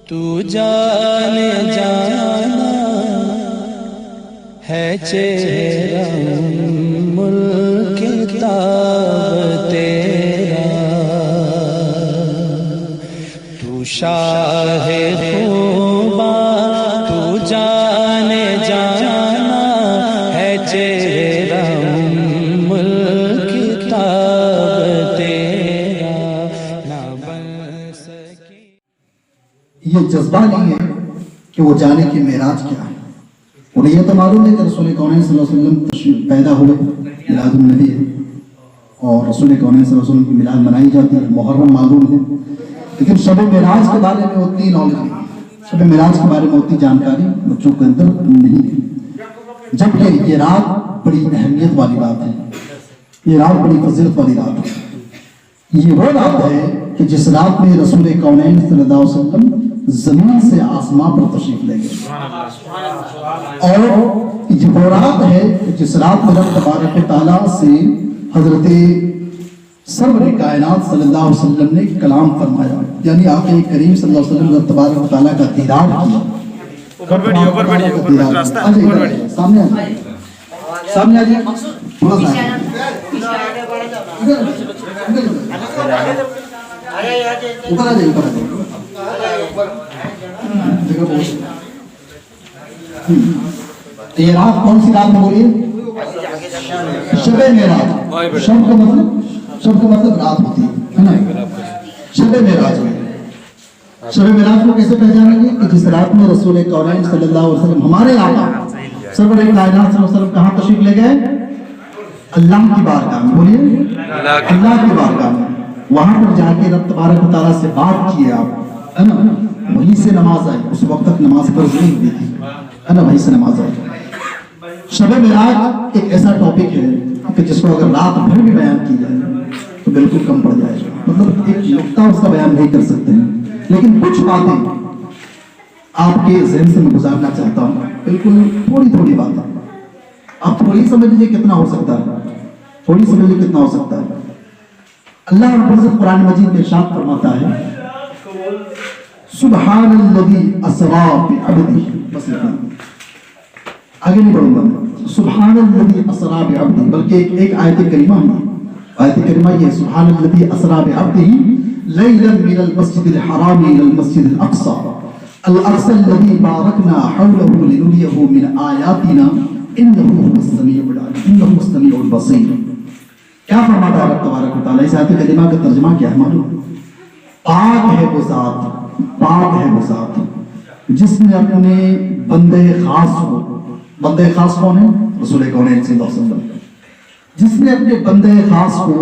تو جانے جانا ہے چہرہ ملک تاب تیرا، تو شاہ خوباں تو جانے جانا ہے چہرہ ملک تاب تیرا نہ بن سکے۔ یہ جذبہ نہیں ہے کہ وہ جانے کی معراج کیا ہے، انہیں یہ تو معلوم ہے کہ رسول کونین صلی اللہ علیہ وسلم پیدا ہوئے، میلاد النبی ہے، اور رسول کونین صلی اللہ علیہ وسلم کی میلاد منائی جاتی ہے، محرم معلوم ہے، لیکن شب معراج کے بارے میں اتنی نالج نہیں، شب معراج کے بارے میں اتنی جانکاری بچوں کے اندر نہیں ہے، جبکہ یہ رات بڑی اہمیت والی رات ہے، یہ رات بڑی فضیلت والی رات ہے۔ یہ وہ رات ہے کہ جس رات میں رسول کونین صلی اللہ علیہ وسلم زمین سے آسمان پر تشریف لے گئے، اور یہ وہ رات ہے جس رات میں رب تبارک و تعالیٰ سے حضرت سرور کائنات صلی اللہ علیہ وسلم نے کلام فرمایا، یعنی آقا کریم صلی اللہ علیہ وسلم رب تبارک و تعالیٰ کا دیدار کیا۔ سامنے آ جائے تھوڑا سا اوپر آ جائے، یہ رات کون سی رات میں بولیے؟ شب معراج۔ شب کا مطلب رات ہوتی ہے نا، شب معراج میں شب معراج کو کیسے پہچانیں گے کہ جس رات میں رسول کونین صلی اللہ علیہ وسلم ہمارے آقا سرور کائنات صلی اللہ علیہ وسلم کہاں تشریف لے گئے؟ اللہ کی بارگاہ میں، بولیے اللہ کی بارگاہ میں، وہاں پر جا کے رب تبارک و تعالیٰ سے بات کی آپ، ہے نا، وہیں سے نماز آئی، اس وقت تک نماز فرض نہیں ہوئی تھی، ہے نا، وہیں سے نماز آئی۔ شب معراج ایک ایسا ٹاپک ہے کہ جس کو اگر رات بھر بھی بیان کی جائے تو بالکل کم پڑ جائے گا، مطلب ایک نقطہ اس کا بیان نہیں کر سکتے ہیں، لیکن کچھ باتیں آپ کے ذہن سے میں گزارنا چاہتا ہوں، بالکل تھوڑی تھوڑی باتیں، آپ تھوڑی سمجھ لیجیے کتنا ہو سکتا ہے، تھوڑی سمجھ لیجیے کتنا ہو سکتا ہے۔ اللہ رب العزت قرآن مجید میں ارشاد فرماتا ہے سبحان الذی اسری بعبدہ، بس اتنا، آگے نہیں بڑھوں گا، سبحان الذی اسری بعبدہ، بلکہ ایک آیت کریمہ ہے، آیت کریمہ یہ سبحان الذی اسری بعبدہ لیلا من المسجد الحرام الى المسجد الاقصى الاقصى الذي باركنا حوله لنريه من آیاتنا انه هو السمیع العلیم انه هو السمیع البصیر۔ کیا فرماتا ہے رب تبارک و تعالیٰ؟ اس آیت کریمہ کا ترجمہ کیا ہے معلوم؟ پاک ہے وہ ذات، پاک ہے وہ ذات جس نے اپنے بندے خاص کو، بندے خاص کون ہے؟ رسول کونین صلی اللہ علیہ وسلم، جس نے اپنے بندے خاص کو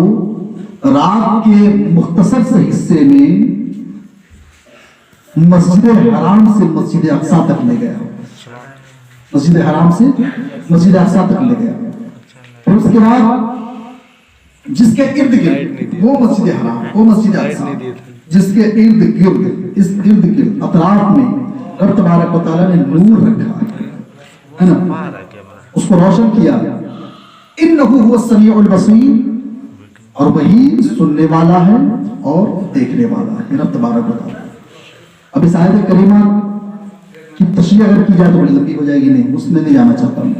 رات کے مختصر سے حصے میں مسجد حرام سے مسجد اقصیٰ تک لے گیا، مسجد حرام سے مسجد اقصیٰ تک لے گیا، اور اس کے بعد جس کے ارد گرد وہ مسجد حرام، وہ مسجد اقصیٰ، جس کے ارد گرد، اس ارد گرد اطراف میں رب تبارک و تعالیٰ نے نور رکھا ہے نا، اس کو روشن کیا، انہ هو السمیع البصیر، اور وہی سننے والا ہے اور دیکھنے والا ہے رب تبارک و تعالیٰ۔ اب اس آیت کریمہ کی تشریح اگر کی جائے تو بڑی لمبی ہو جائے گی، نہیں اس میں نہیں جانا چاہتا ہوں،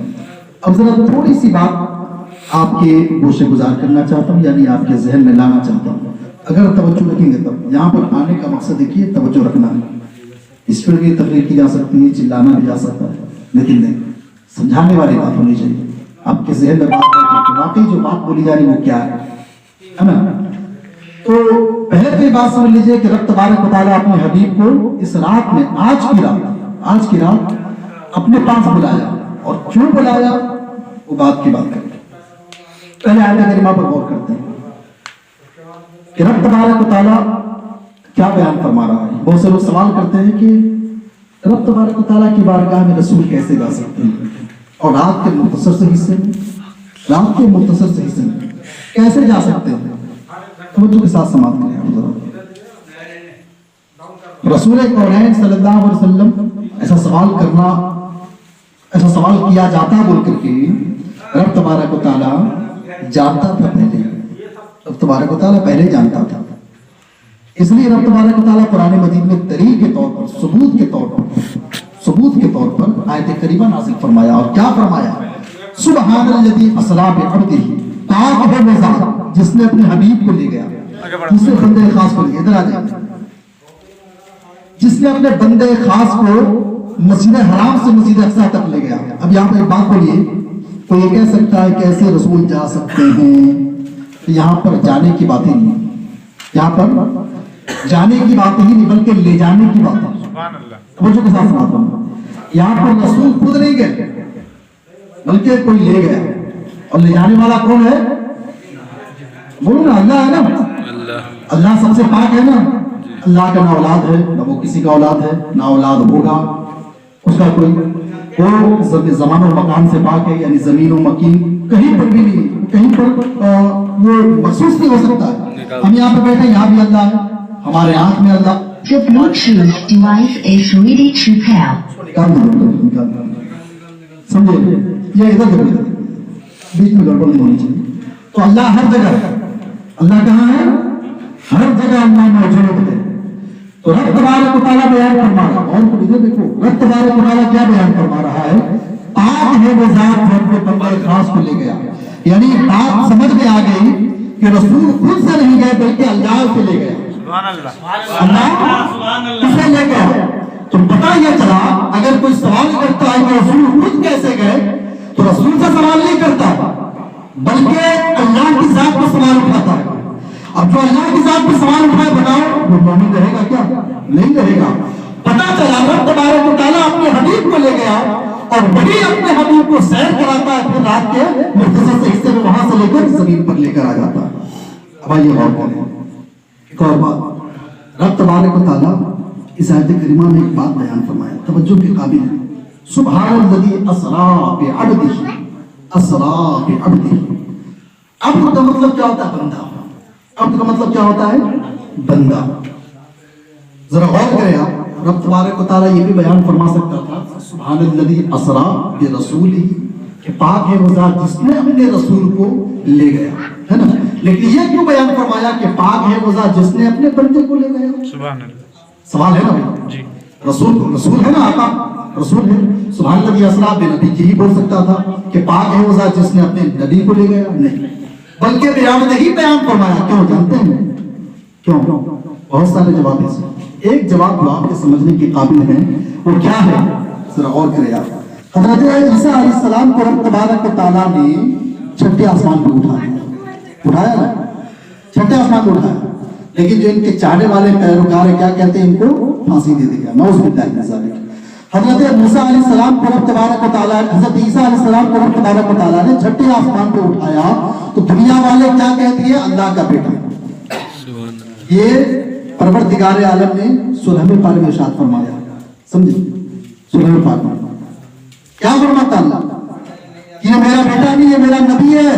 اب ذرا تھوڑی سی بات آپ کے گوشے گزار کرنا چاہتا ہوں، یعنی آپ کے ذہن میں لانا چاہتا ہوں، اگر توجہ رکھیں گے تب۔ یہاں پر آنے کا مقصد دیکھیے توجہ رکھنا ہے، اس پر بھی تقریر کی جا سکتی ہے، چلانا بھی جا سکتا ہے، لیکن نہیں، سمجھانے والی بات ہونی چاہیے، آپ کے ذہن میں بات ہے واقعی جو بات بولی جا رہی وہ کیا ہے نا۔ تو پہلے تو یہ بات سمجھ لیجئے کہ رب تبارک و تعالیٰ اپنے حبیب کو اس رات میں، آج کی رات اپنے پاس بلایا، اور کیوں بلایا وہ بات کی بات کریں۔ پہلے آیت کریمہ پر غور کرتے ہیں کہ رب تبارک و تعالیٰ کیا بیان فرما رہا ہے۔ بہت سے لوگ سوال کرتے ہیں کہ رب تبارک و تعالیٰ کی بارگاہ میں رسول کیسے جا سکتے ہیں، اور رات کے مختصر سے حصے میں کیسے جا سکتے ہیں؟ توجہ کے ساتھ سماعت کریں۔ رسول کونین صلی اللہ علیہ وسلم ایسا سوال کیا جاتا بول کر کے رب تبارک و تعالیٰ جانتا تھا، پہلے رب تبارک و تعالیٰ پہلے جانتا تھا، इसलिए रब तबारक व तआला कुरान मजीद में दलील के तौर पर, सबूत के तौर पर आयत करीमा नाज़िल फरमाया। और क्या फरमाया? सुब्हानल्लज़ी असरा बिअब्दिही, पाक है वो ज़ात जिसने अपने हबीब को ले गया, दूसरे बंदे खास को ले गया। इधर आ जाइए। जिसने अपने बंदे खास को मस्जिद हराम से मस्जिद अक्सा तक ले गया। अब यहाँ पर एक बात बोलिए, कोई ये कह सकता है कैसे रसूल जा सकते हैं? तो यहाँ पर जाने की बात ही नहीं, यहाँ पर जाने की बात ही नहीं बल्कि ले जाने की बात है। वो जो के साथ सुनाता हूँ, यहाँ पर रसूल खुद नहीं गए बल्कि कोई ले गया। और ले जाने वाला कौन है? बोलो ना, अल्लाह है ना। अल्लाह सबसे पाक है ना। अल्लाह का ना औलाद है, ना वो किसी का औलाद है, ना औलाद होगा उसका कोई। वो ज़मान और मकान से पाक है, यानी ज़मीन और मकीन कहीं पर भी नहीं, कहीं पर वो महसूस नहीं हो सकता है। हम यहाँ पे बैठे, यहाँ भी अल्लाह है, हमारे आंख में अल्लाह। The Bluetooth device is ready to pair. समझे? ये इधर देखो, बीच में गड़बड़ नहीं होनी चाहिए। तो अल्लाह हर जगह है। अल्लाह कहाँ है? हर जगह अल्लाह मौजूद है। तो रब तबारक व तआला बयान फरमा रहा है। और इधर देखो, रब तबारक व तआला क्या बयान फरमा रहा है? पाक है वो ज़ात जो अपने बंदे खास को ले गया। यानी बात समझ में आ गई कि रसूल खुद से नहीं गए बल्कि अल्लाह से ले गया। अल्लाह से ले गया। तो पता यह चला, अगर कोई सवाल करता है कि रसूल खुद कैसे गए, तो रसूल से सवाल नहीं करता बल्कि अल्लाह की जात पर सवाल उठाता है। अब जो अल्लाह की जात पर सवाल उठाए, बताओ वो मोमिन रहेगा क्या? नहीं रहेगा। पता चला रब तबारक व तआला अपने हबीब को ले गया और वही अपने हबीब को सैर कराता है, फिर रात के मुख्तसर से हिस्से में वहां से लेकर जमीन पर लेकर आ जाता है। अब आइए गौर करें एक और बात। रब तबारक व तआला इस आयत करीमा में एक बात बयान फरमाया, तवज्जो के काबिल है। सुब्हानल्लज़ी असरा बिअब्दिही, असरा बिअब्दिही। अब्द का मतलब क्या होता है? बंदा। अब्द का मतलब क्या होता है? बंदा। जरा गौर करें आप, रब तबारक व तआला ये भी बयान फरमा सकता था सुब्हानल्लज़ी असरा बिरसूलिही, कि पाक है वो ज़ात जिसने अपने रसूल को ले गया, है ना। लेकिन ये क्यों बयान फरमाया कि पाक है वो ज़ात जिसने अपने बंदे को ले गया? सुभान अल्लाह। सवाल है ना भाई जी। रसूल है ना, आका रसूल है। सुब्हानल्लज़ी असरा बिनबी ही बोल सकता था कि पाक है वो ज़ात जिसने अपने नबी को ले गया, नहीं, बल्कि बियामदही बयान फरमाया। क्यों जानते हैं? क्यों? बहुत सारे जवाब हैं। एक जवाब जो आपके समझने के काबिल है वो क्या है, जरा गौर करें आप। हज़रत ईसा अलैहिस्सलाम को रब तबारक व तआला ने छठे आसमान पर उठाया ना, छठे आसमान पर उठाया। लेकिन जो इनके चाहने वाले पैरोकार है, क्या कहते हैं? इनको फांसी दे देगा। नौज़ बिल्लाहि मिन ज़ालिक। हज़रत मूसा अलैहिस्सलाम को रब तबारक व तआला, हज़रत ईसा अलैहिस्सलाम को रब तबारक व तआला ने छठे आसमान पर उठाया तो दुनिया वाले क्या कहते हैं? अल्लाह का बेटा। ये परवरदिगार आलम ने सुलह पाक में इरशाद फरमाया, समझे? सुलह पाक में क्या फरमाता अल्लाह कि ये मेरा बेटा नहीं, ये मेरा नबी है।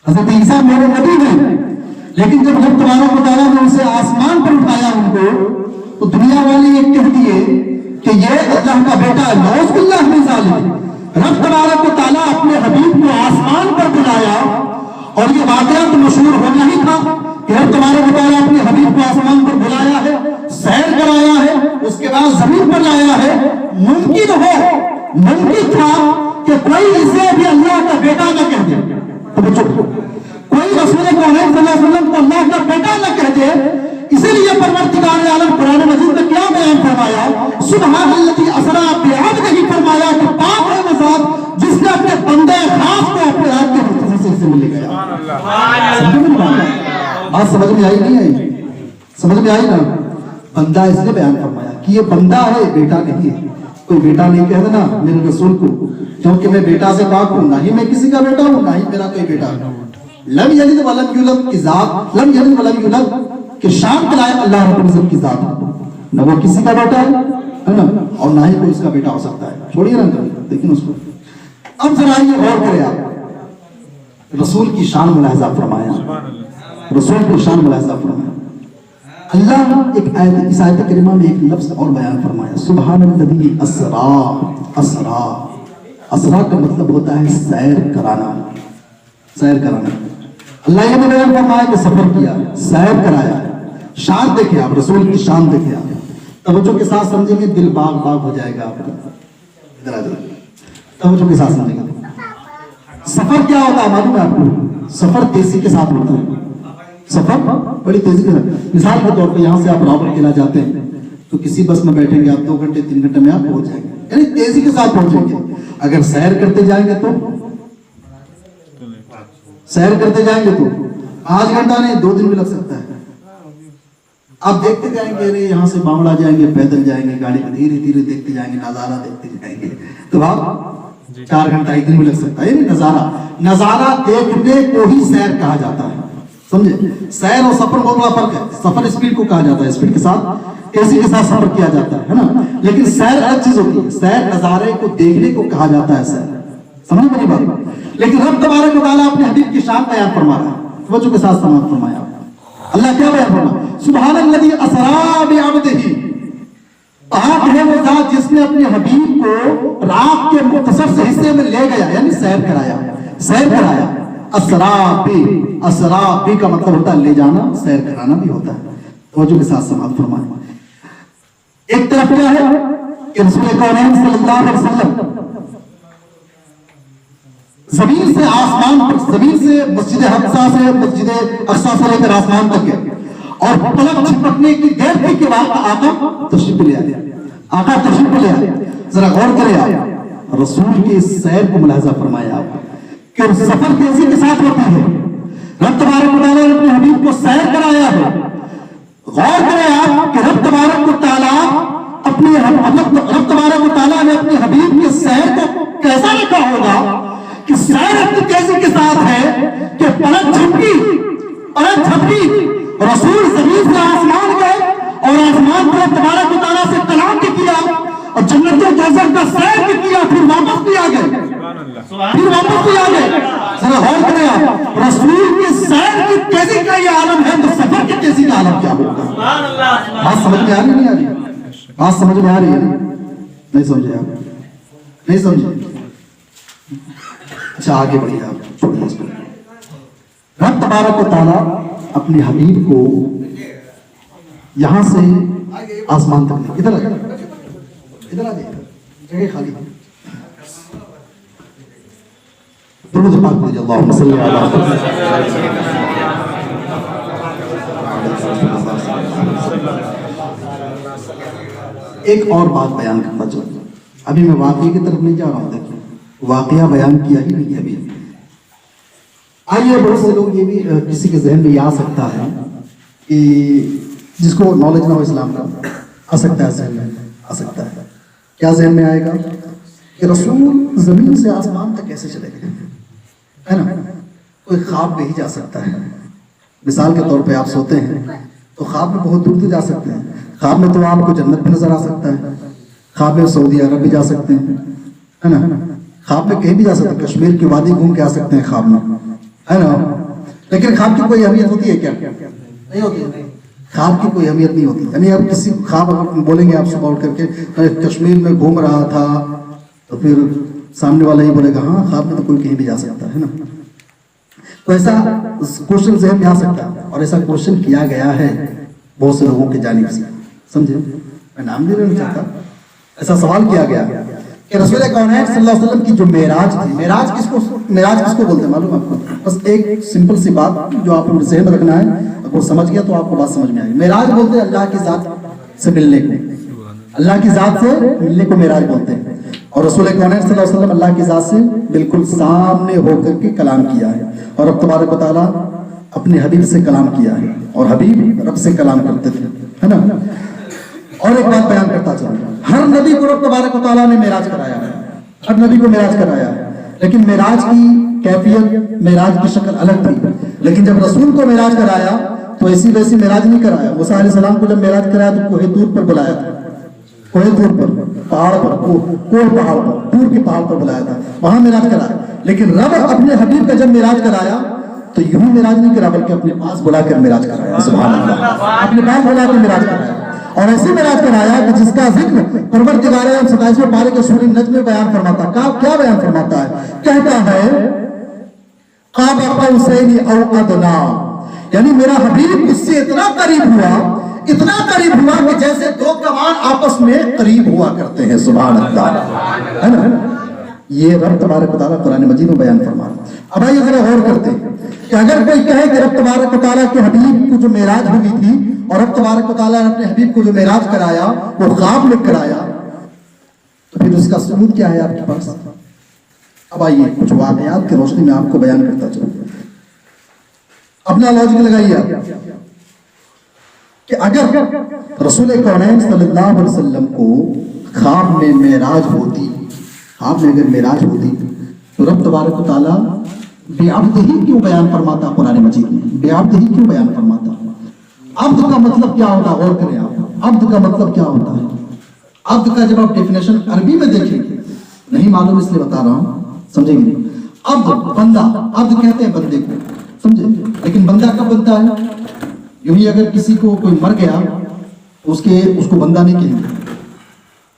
हज़रत ईसा मेरे नबी हैं। लेकिन जब रब तबारक व तआला ने उसे आसमान पर उठाया उनको, तो दुनिया वाले ये कह दिए कि ये अल्लाह का बेटा है। नौज़ बिल्लाहि मिन ज़ालिक। रब तबारक व तआला अपने हबीब को आसमान पर बुलाया और ये वाक़या तो मशहूर होना ही था कि रब तबारक व तआला अपने हबीब को आसमान पर बुलाया है, सैर कराया है, उसके बाद जमीन पर लाया है। मुमकिन था कि कोई इसे भी अल्लाह का बेटा न कह दे, तो कोई रसूल सल्लल्लाहु अलैहि वसल्लम को अल्लाह का बेटा न कह दे। इसीलिए परवरदिगार आलम कुरान मजीद में क्या बयान फरमाया? सुब्हानल्लज़ी असरा बिअब्दिही, फरमाया कि पाक है वो ज़ात जिसने अपने बंदे खास को अपने हाथ के मुख्तसर से ले गया। बात समझ में आई नहीं आई? समझ में आई ना? बंदा इसलिए बयान फरमाया कि ये बंदा है, बेटा नहीं है। कोई बेटा नहीं कह देना मेरे रसूल को, क्योंकि मैं बेटा से पाक हूं, ना ही मैं किसी का बेटा हूं, ना ही मेरा कोई बेटा है। लम यलिद वलम यूलद की जात, लम यलिद वलम यूलद कि शान के लायक अल्लाह रब्बुल इज्जत की जात है। न वो किसी का बेटा है ना, और ना ही कोई उसका बेटा हो सकता है। छोड़िए ना, लेकिन उसको अब जरा ये गौर करें आप, रसूल की शान मुलाहिजा फरमाया, रसूल की शान मुलाहिजा फरमाया। अल्लाह एक आयत, इस आयत करीमा में एक लफ्ज और बयान फरमाया, सुब्हानल्लज़ी असरा। असरा, असरा का मतलब होता है सैर कराना, सैर कराना। अल्लाह ये बयान फरमाया कि सफर किया, सैर कराया, शान देखिए आप, रसूल की शान देखिए आप, तवज्जो के साथ समझेंगे, दिल बाग बाग हो जाएगा आपका। इधर आ जाइए, तवज्जो के साथ समझेंगे। सफर क्या होता है मालूम है आपको? सफर तेजी के साथ होता है, सफर बड़ी तेजी के साथ। मिसाल के तौर पे यहाँ से आप रावल किला जाते हैं तो किसी बस में बैठेंगे आप 2 घंटे 3 घंटे में आप पहुंच जाएंगे, यानी तेजी के साथ पहुंचेंगे। अगर सैर करते जाएंगे तो सैर करते जाएंगे तो 5 घंटा नहीं 2 दिन भी लग सकता है। आप देखते जाएंगे, अरे यहाँ से बावड़ा जाएंगे, पैदल जाएंगे, गाड़ी में धीरे धीरे देखते जाएंगे, नजारा देखते जाएंगे, तो आप 4 घंटा 1 दिन भी लग सकता है। नजारा देखने को ही सैर कहा जाता है, समझे? सैर और सफर बहुत बड़ा फर्क है। सफर स्पीड को कहा जाता है, स्पीड के साथ तेजी के साथ सफर किया जाता है ना। लेकिन सैर अलग चीज होती है, सैर नजारे को देखने को कहा जाता है सैर, समझ मेरी बात? लेकिन रब तबारक व तआला अपने हबीब की शान बयान फरमा रहा है, वजह के साथ समाप्त फरमाया। अल्लाह क्या बयान फरमा? सुब्हानल्लज़ी असरा बिअब्दिही, पाक है वो जात जिसने अपने हबीब को रात के मुख्तसर से हिस्से में ले गया, यानी सैर कराया, सैर कराया। असरा बी का मतलब होता है ले जाना, सैर कराना भी होता है। वजह के साथ समाप्त फरमाया। एक तरफ क्या है कि रसूल कौनैन सल्लल्लाहु अलैहि वसल्लम जमीन से आसमान पर, जमीन से मस्जिद हफ्सा से मस्जिद अक्सा से लेकर आसमान तक है, और पलक झपकने की देर थी कि वहां आका तशरीफ ले आया, आका तशरीफ ले आया। जरा गौर करें आप, रसूल की सैर को मुलाहिजा फरमाया आप कि सफर तेजी के साथ होती है। रब तबारक व तआला ने अपने हबीब को सैर कराया है। गौर करें आप कि रब तबारक व तआला ने अपने हबीब के सैर को कैसा रखा होगा कि सैर इतनी तेजी के साथ है कि पलक झपकी, रसूल जमीन से आसमान गए और आसमान पर तबारक व तआला से कलाम भी किया और जन्नतों जैसा का सैर भी किया, फिर वापस भी आ गए, जरा गौर करें आप, रसूल की सैर की तेजी का ये आलम है, तो सफर की तेजी का आलम क्या होगा? बात समझ में आ रही नहीं आ रही? बात समझ में आ रही है? नहीं समझे आप? नहीं समझे? अच्छा आगे बढ़िए आप, छोड़िए इसको। रब तबारक व तआला अपने हबीब को यहां से आसमान तक, इधर आ जाइए, जगह खाली है। दुरूद पाक पढ़िए, अल्लाहुम्मा सल्ली अला एक और बात बयान करना चाहूंगा। अभी मैं वाकये की तरफ नहीं जा रहा हूं, देखिए वाकया बयान किया ही नहीं अभी। आइए, बहुत से लोग ये भी किसी के जहन में ये आ सकता है कि जिसको नॉलेज ना हो इस्लाम का, आ सकता है जहन में, आ सकता है। क्या जहन में आएगा कि रसूल जमीन से आसमान तक कैसे चले गए, है ना? कोई ख्वाब में ही जा सकता है। मिसाल के तौर पे आप सोते हैं तो ख्वाब में बहुत दूर तो जा सकते हैं। ख्वाब में तो आपको जन्नत भी नजर आ सकता है, ख्वाब में सऊदी अरब भी जा सकते हैं, है ना? ख्वाब में कहीं भी जा सकते हैं, कश्मीर की वादी घूम के आ सकते हैं ख्वाब में, है ना? लेकिन ख्वाब की कोई अहमियत होती है क्या? नहीं होती है। ख्वाब की कोई अहमियत नहीं होती। यानी आप किसी ख्वाब अगर बोलेंगे आप सुबह उठ करके कश्मीर में घूम रहा था, तो फिर सामने वाला ही बोलेगा हाँ ख्वाब में तो कोई कहीं भी जा सकता है ना। तो ऐसा क्वेश्चन ज़हन में आ सकता है, और ऐसा क्वेश्चन किया गया है बहुत से लोगों के जानिब से, समझे? मैं नाम नहीं लेना चाहता, ऐसा सवाल किया गया कि रसूल कौनैन सल्लल्लाहु अलैहि वसल्लम की जो मेराज थी, मेराज किसको बोलते हैं मालूम आपको? बस एक सिंपल सी बात जो आपको ज़हन में रखना है, अगर समझ गया तो आपको बात समझ में आएगी। मेराज बोलते हैं अल्लाह की जात से मिलने को, अल्लाह की जात से मिलने को मेराज बोलते हैं। और रसूल कौनैन सल्लल्लाहु अलैहि वसल्लम अल्लाह की जात से बिल्कुल सामने होकर के कलाम किया है, और रब तबारक व तआला अपने हबीब से कलाम किया है, और हबीब रब से कलाम करते थे, है ना? और एक बात बयान करता चलूं, हर नबी को रब तबारक व तआला ने मेराज कराया है, हर नबी को मेराज कराया है, लेकिन मेराज की कैफियत, मेराज की शक्ल अलग थी। लेकिन जब रसूल को मेराज कराया तो ऐसी वैसी मेराज नहीं कराया। मूसा अलैहिस्सलाम को जब मेराज कराया तो कोहे तूर पर बुलाया था, कोहे तूर पर, पहाड़ पर, कोह पहाड़ पर, तूर के पहाड़ पर बुलाया था, वहां मेराज कराया। लेकिन रब अपने हबीब का जब मेराज कराया तो यूं मेराज नहीं करा, बल्कि अपने पास बुलाकर मेराज कराया। सुभान अल्लाह, अपने पास बुलाकर मेराज कराया, और ऐसे मेराज कराया कि जिसका जिक्र परवरदिगार आलम 27वें पारे के सूरह नज्म में बयान फरमाता। क्या बयान फरमाता है? कहता है काबा कौसैनी औ अदना, یعنی میرا حبیب اس سے اتنا قریب ہوا کہ جیسے دو کمان آپس میں قریب ہوا کرتے ہیں. سبحان اللہ, ہے نا. یہ رب تبارک و تعالیٰ قرآن مجید میں بیان فرما رہا ہے. اب آئیے ذرا غور کرتے ہیں کہ اگر کوئی کہے کہ رب تبارک و تعالیٰ کے حبیب کو جو معراج ہوئی تھی اور رب تبارک و تعالیٰ نے اپنے حبیب کو جو معراج کرایا وہ خواب میں کرایا, تو پھر اس کا ثبوت کیا ہے آپ کے پاس؟ اب آئیے کچھ واقعات کی روشنی میں آپ کو بیان کرتا چلوں. اپنا لاجک لگائیے آپ کہ اگر رسول کونین صلی اللہ علیہ وسلم کو خواب میں معراج ہوتی, خواب میں اگر معراج ہوتی, تو رب تبارک و تعالیٰ بے عبدہی کیوں بیان فرماتا قرآن مجید میں؟ بے عبدہی کیوں بیان فرماتا؟ عبد کا مطلب کیا ہوتا؟ غور کریں آپ, عبد کا مطلب کیا ہوتا ہے؟ عبد کا جب آپ ڈیفینیشن عربی میں دیکھیں گے, نہیں معلوم اس لیے بتا رہا ہوں, سمجھیں گے. عبد بندہ, عبد کہتے ہیں بندے کو, سمجھے, لیکن بندہ کب بنتا ہے؟ یوں ہی اگر کسی کو کوئی مر گیا اس کو بندہ نہیں کہیں گے.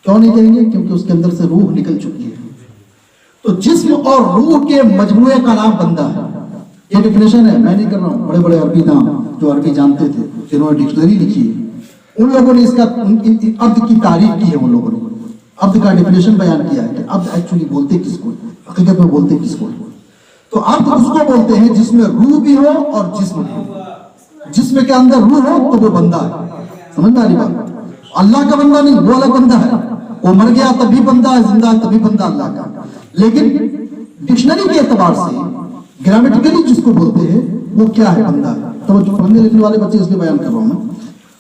کیوں نہیں کہیں گے؟ کیونکہ اس کے اندر سے روح نکل چکی ہے. تو جسم اور روح کے مجموعے کا نام بندہ ہے. یہ ڈیفینیشن ہے, میں نہیں کر رہا ہوں. بڑے بڑے عربی داں جو عربی جانتے تھے, جنہوں نے ڈکشنری لکھی ہے, ان لوگوں نے اس کا عبد کی تعریف کی ہے. ان لوگوں نے عبد کا ڈیفینیشن بیان کیا ہے کہ عبد ایکچولی بولتے کس کو, حقیقت میں بولتے کس کو. تو عبد اس کو بولتے ہیں جس میں روح بھی ہو اور جسم بھی ہو. جسم کے اندر روح ہو تو وہ بندہ ہے. سمجھ میں آ رہی بات؟ اللہ کا بندہ نہیں, وہ الگ بندہ ہے. وہ مر گیا تبھی بندہ ہے, زندہ تبھی بندہ اللہ کا. لیکن ڈکشنری کے اعتبار سے گرامیٹیکلی جس کو بولتے ہیں وہ کیا ہے؟ بندہ ہے. توجہ, پڑھنے لکھنے والے بچے اس لیے بیان کر رہا ہوں میں.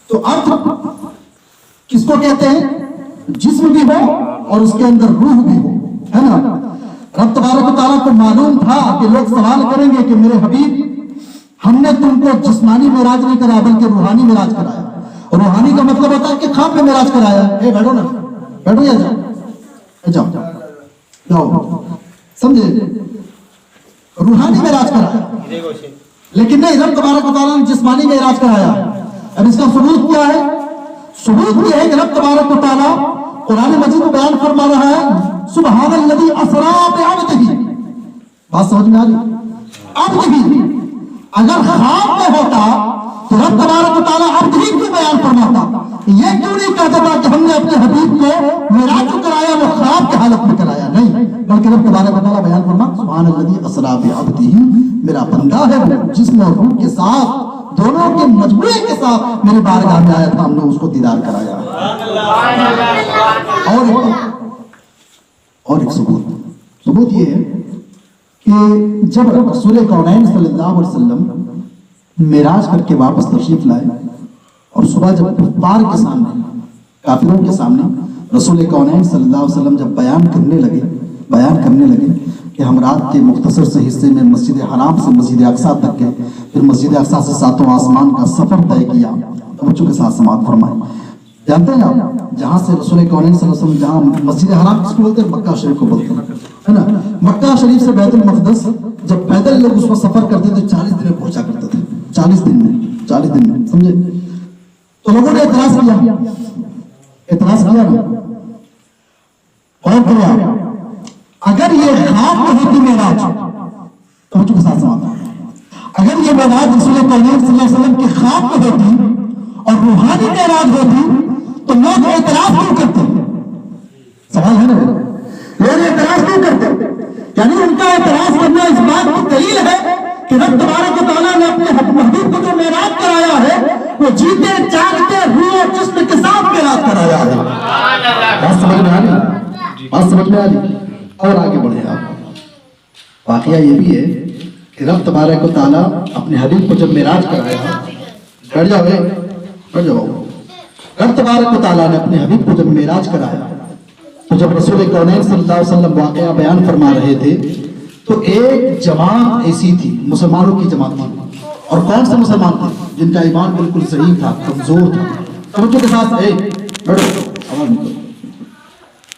تو عبد کس کو کہتے ہیں؟ جسم بھی ہو اور اس کے اندر روح بھی ہو, ہے نا. رب تبارک و تعالیٰ کو معلوم تھا کہ لوگ سوال کریں گے کہ میرے حبیب, ہم نے تم کو جسمانی معراج نہیں کرا بلکہ روحانی معراج کرایا. اور روحانی کا مطلب ہوتا ہے کہ خواب میں معراج کرایا. بیٹھو نا, بیٹھو یا جاؤ جاؤ, سمجھے, روحانی معراج کرایا. لیکن نہیں, رب تبارک و تعالیٰ نے جسمانی معراج کرایا. اب اس کا ثبوت کیا ہے؟ ثبوت یہ ہے کہ رب تبارک و تعالیٰ قرآن مجید میں بیان فرما رہا ہے سبحان الذی اسری بعبدہ. بات سمجھ میں آ رہی؟ عبد بھی اگر خواب میں ہوتا تو رب تبارک و تعالیٰ عبد ہی کیوں بیان فرماتا؟ یہ کیوں نہیں کہتا تھا کہ ہم نے اپنے حبیب کو معراج کرایا وہ خواب کی حالت میں کرایا؟ نہیں, بلکہ رب تبارک و تعالیٰ بیان فرما سبحان الذی اسری بعبدہ, میرا بندہ ہے وہ جسم اور روح کے ساتھ, دونوں کے مجموعے کے ساتھ میرے بارگاہ میں آیا تھا, ہم نے اس کو دیدار کرایا. اور ایک ثبوت یہ ہے کہ جب رسول کونین صلی اللہ علیہ وسلم معراج کر کے واپس تشریف لائے اور صبح جب کفار کے سامنے, کافروں کے سامنے رسول کونین صلی اللہ علیہ وسلم جب بیان کرنے لگے کہ ہم رات کے مختصر سے حصے میں مسجد حرام سے مسجد اقصیٰ تک گئے, پھر مسجد اقصیٰ سے ساتوں آسمان کا سفر طے کیا. توجہ کے ساتھ سماعت فرمائیں. جانتے ہیں آپ جہاں سے رسول کونین صلی اللہ علیہ وسلم, جہاں مسجد حرام کس کو بولتے ہیں؟ مکہ شریف کو بولتے ہیں, ہے نا. مکہ شریف سے بیت المقدس جب پیدل لوگ اس پر سفر کرتے تھے 40 دن میں پہنچا کرتے تھے. 40 دن میں, سمجھے. تو لوگوں نے اعتراض کیا نا. اور کیا اگر یہ خواب میں ہوتی معراج, توجہ کے ساتھ سماعت, اگر یہ معراج رسول کونین صلی اللہ علیہ وسلم کے خواب میں ہوتی اور روحانی معراج ہوتی تو لوگ اعتراض کیوں کرتے؟ سوال ہے نا, لوگ اعتراض کیوں کرتے؟ یعنی ان کا اعتراض کرنا اس بات کی دلیل ہے کہ رب تبارک و تعالیٰ نے اپنے حبیب کو جو معراج کرایا ہے وہ جیتے جاگتے روح اور جسم کے ساتھ معراج کرایا ہے. بات سمجھ میں آ رہی؟ اور آگے بڑھے آپ. واقعہ یہ بھی ہے کہ رب تبارک و تعالیٰ اپنے حبیب کو جب معراج کرایا, بیٹھ جاؤ, رب تبارک و تعالیٰ نے اپنے حبیب کو جب معراج کرایا تو جب رسول کونین صلی اللہ علیہ وسلم واقعہ بیان فرما رہے تھے تو ایک جماعت ایسی تھی, مسلمانوں کی جماعت تھی. اور کون سے مسلمان تھے؟ جن کا ایمان بالکل صحیح تھا, کمزور تھا. توجہ کے ساتھ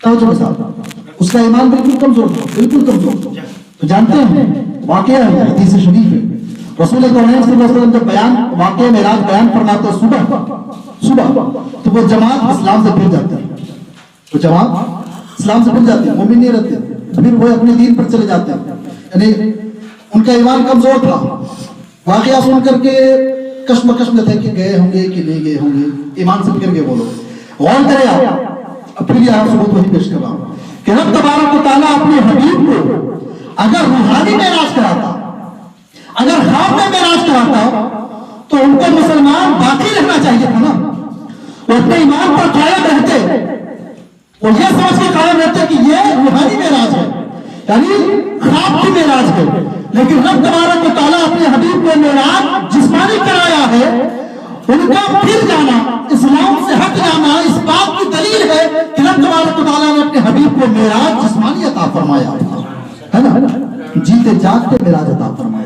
توجہ کے ساتھ, اس کا ایمان بالکل کمزور تھا, بالکل کمزور. تو جانتے ہیں واقعہ ہے, حدیث شریف ہے, رسول کونین صلی اللہ علیہ وسلم جب واقعہ معراج بیان فرماتے صبح تو وہ جماعت اسلام سے پھر جاتی ہے. وہ جماعت اسلام سے پھر جاتی ہے, مومن نہیں رہتے, پھر وہ اپنے دین پر چلے جاتے ہیں. یعنی ان کا ایمان کمزور تھا, واقعہ سن کر کے کشمکش میں تھے کہ گئے ہوں گے کہ نہیں گئے ہوں گے. ایمان سے فکر کے بولو, غور کرے آپ. اب پھر یہ آپ ثبوت وہی پیش کر رہا ہوں کہ رب تبارک و تعالیٰ اپنے حبیب کو اگر روحانی معراج کراتا, اگر خواب میں معراج کراتا, تو ان کو مسلمان باقی رہنا چاہیے تھا نا. وہ اپنے ایمان پر قائم رہتے, وہ یہ سمجھ کے قائم رہتے کہ یہ روحانی معراج ہے, یعنی خواب کی معراج ہے. لیکن رب تبارک و تعالیٰ اپنے حبیب کو معراج جسمانی کرایا ہے. ان کا پھر جانا, اسلام سے ہٹ جانا اس بات کی دلیل ہے کہ رب تبارک و تعالیٰ نے اپنے حبیب کو معراج جسمانی عطا فرمایا ہے نا, جیتے جاگتے معراج عطا فرمایا.